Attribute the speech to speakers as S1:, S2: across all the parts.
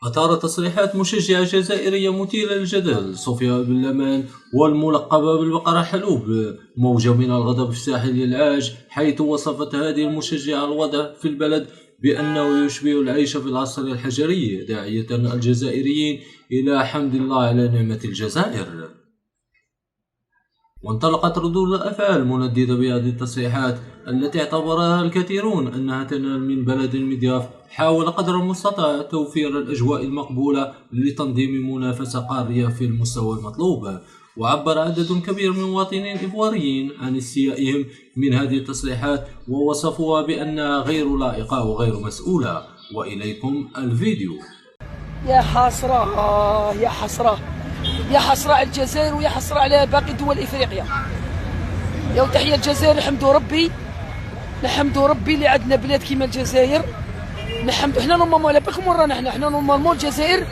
S1: أثارت تصريحات مشجعة جزائرية مثيرة للجدل صوفيا بن لمان والملقبة بالبقرة حلوب موجة من الغضب في ساحل العاج، حيث وصفت هذه المشجعة الوضع في البلد بأنه يشبه العيش في العصر الحجري، داعية الجزائريين إلى حمد الله على نعمة الجزائر. وانطلقت ردود الأفعال منددة بهذه التصريحات التي اعتبرها الكثيرون أنها تنال من بلد مضياف حاول قدر المستطاع توفير الأجواء المقبولة لتنظيم منافسة قارية في المستوى المطلوب. وعبر عدد كبير من المواطنين الإيفواريين عن استيائهم من هذه التصريحات ووصفوها بأنها غير لائقة وغير مسؤولة. وإليكم الفيديو.
S2: يا حسرة يا حسرة يا حسرة على الجزائر ويا حسرة على باقي دول إفريقيا. يا تحية الجزائر، نحمدوا ربي اللي عندنا بلاد كيما الجزائر. حنا نورمالمون على بالكم ورانا حنا نورمالمون الجزائر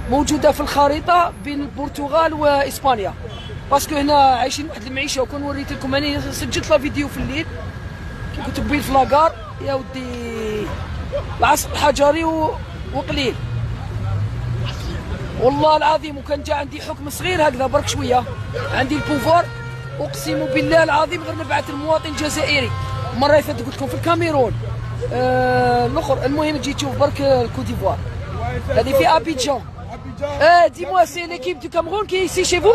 S2: موجودة في الخريطة بين البرتغال وإسبانيا، باسكو هنا عايشين واحد المعيشة. وكون وريت لكم أنا سجلت لا فيديو في الليل كي كنت بين في لاكار، يا ودي العصر الحجري وقليل والله العظيم. وكان جا عندي حكم صغير هكذا برك شويه، عندي البوفار، اقسم بالله العظيم غير نبعث المواطن الجزائري. مره اللي فاتت قلت لكم في الكاميرون الاخر. المهم تجي تشوف برك الكوت ديفوار هذه في ابيجان. دي موا سي ليكيب دو كاميرون كي سي شي فو.